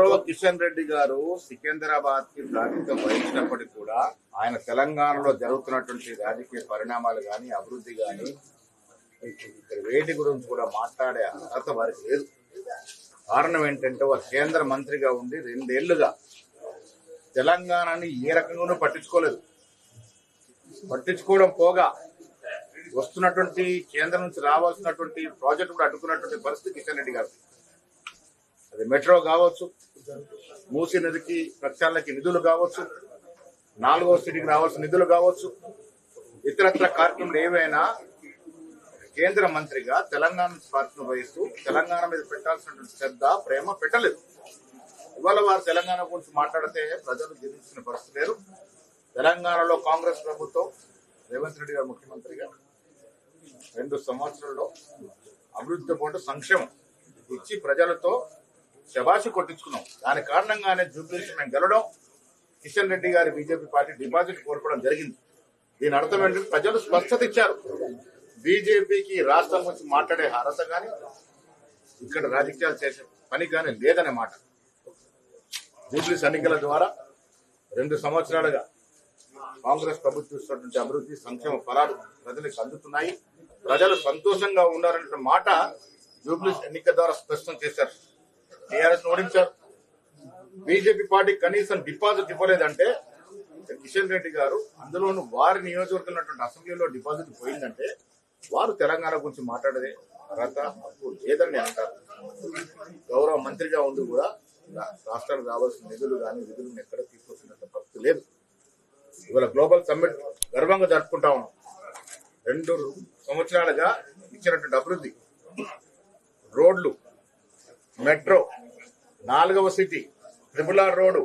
గౌరవ కిషన్ రెడ్డి గారు సికింద్రాబాద్ కి ప్రాతినిధ్యం వహించినప్పటికీ కూడా ఆయన తెలంగాణలో జరుగుతున్నటువంటి రాజకీయ పరిణామాలు గాని అభివృద్ధి గాని వేటి గురించి కూడా మాట్లాడే అర్హత వారికి లేదు. కారణం ఏంటంటే వారు కేంద్ర మంత్రిగా ఉండి 2 ఏళ్లుగా తెలంగాణని ఏ రకంగానూ పట్టించుకోలేదు. పట్టించుకోవడం పోగా వస్తున్నటువంటి కేంద్రం నుంచి రావాల్సినటువంటి ప్రాజెక్టు కూడా అడ్డుకున్నటువంటి పరిస్థితి కిషన్ రెడ్డి గారు. అది మెట్రో కావచ్చు, మూసీ నదికి ప్రక్షాళనకి నిధులు కావచ్చు, 4వ సిటీకి రావాల్సిన నిధులు కావచ్చు, ఇతరత్ర కార్యక్రమాలు ఏవైనా కేంద్ర మంత్రిగా తెలంగాణ స్వార్థం వహిస్తూ తెలంగాణ మీద పెట్టాల్సినటువంటి శ్రద్ధ ప్రేమ పెట్టలేదు. ఇవాళ వారు తెలంగాణ గురించి మాట్లాడితే ప్రజలు జీవించిన పరిస్థితి లేరు. తెలంగాణలో కాంగ్రెస్ ప్రభుత్వం రేవంత్ రెడ్డి గారు ముఖ్యమంత్రిగా 2 సంవత్సరాల్లో అభివృద్ధి పాటు సంక్షేమం ఇచ్చి ప్రజలతో శబాషి కొట్టించుకున్నాం. దాని కారణంగానే జూబ్లీస్ మేము గెలవడం, కిషన్ రెడ్డి గారి బీజేపీ పార్టీ డిపాజిట్ కోల్పోవడం జరిగింది. దీని అర్థం ఏంటంటే ప్రజలు స్పష్టత ఇచ్చారు. బీజేపీకి రాష్ట్రం గురించి మాట్లాడే అర్హత కానీ ఇక్కడ రాజకీయాలు చేసే పని కానీ లేదనే మాట. జూబ్లీస్ ఎన్నికల ద్వారా 2 సంవత్సరాలుగా కాంగ్రెస్ ప్రభుత్వం ఇస్తున్నటువంటి అభివృద్ధి సంక్షేమ ఫలాలు ప్రజలకు అందుతున్నాయి. ప్రజలు సంతోషంగా ఉన్నారనే మాట జూబ్లీస్ ఎన్నిక ద్వారా స్పష్టం చేశారు. టీఆర్ఎస్ ఓడించారు. బీజేపీ పార్టీ కనీసం డిపాజిట్ ఇవ్వలేదంటే కిషన్ రెడ్డి గారు అందులోనూ వారి నియోజకవర్గం అసెంబ్లీలో డిపాజిట్ పోయిందంటే వారు తెలంగాణ గురించి మాట్లాడేదే అర్హత హక్కు లేదని అంటారు. గౌరవ మంత్రిగా ఉండి కూడా రాష్ట్రానికి రావాల్సిన నిధులు కానీ విధులను ఎక్కడ తీసుకొచ్చినంత పరిస్థితి లేదు. ఇవాళ గ్లోబల్ సమ్మిట్ గర్వంగా జరుపుకుంటా ఉన్నాం. 2 సంవత్సరాలుగా ఇచ్చినటువంటి అభివృద్ధి, రోడ్లు, మెట్రో, 4వ సిటీ, RRR రోడ్డు,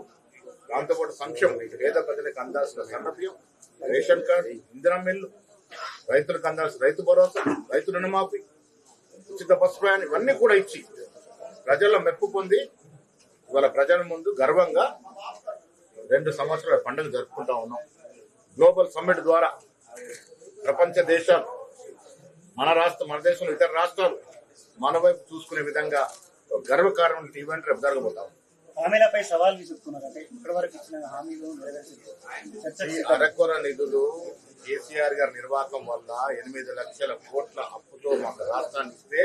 దాంతోపాటు సంక్షేమం, పేద ప్రజలకు అందాల్సిన సన్నబియ్యం, రేషన్ కార్డు, ఇంధనం మిల్లు, రైతులకు అందాల్సిన రైతు భరోసా, రైతు రుణమాఫీ, ఉచిత బస్సు ప్రయాణం ఇవన్నీ కూడా ఇచ్చి ప్రజల మెప్పు పొంది ఇవాళ ప్రజల ముందు గర్వంగా 2 సంవత్సరాల పండుగ జరుపుకుంటా ఉన్నాం. గ్లోబల్ సమ్మిట్ ద్వారా ప్రపంచ దేశాలు మన దేశంలో ఇతర రాష్ట్రాలు మన వైపు చూసుకునే విధంగా గర్వకారణం ఈవెంట్ రేపు జరగబోతాం. హామీలపై సవాల్ విసురుతున్నారంటే ఇప్పటి వరకు ఇచ్చిన హామీలు నెరవేర్చారు. అరకొర నిధులు కేసీఆర్ గారి నిర్వాహకం వల్ల 8 లక్షల కోట్ల అప్పుతో మాకు రాష్ట్రాన్ని ఇస్తే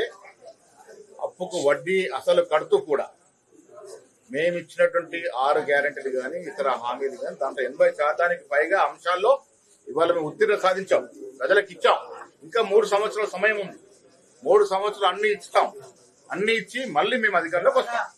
అప్పుకు వడ్డీ అసలు కడుతూ కూడా మేము ఇచ్చినటువంటి 6 గ్యారెంటీలు కానీ ఇతర హామీలు కానీ దాంట్లో 80% పైగా అంశాల్లో ఇవాళ మేము ఉత్తీర్ణ సాధించాం, ప్రజలకు ఇచ్చాం. ఇంకా 3 సంవత్సరాల సమయం ఉంది. 3 సంవత్సరాలు అన్ని ఇస్తాం, అన్ని ఇచ్చి మళ్ళీ మేము అధికారంలోకి వస్తాం.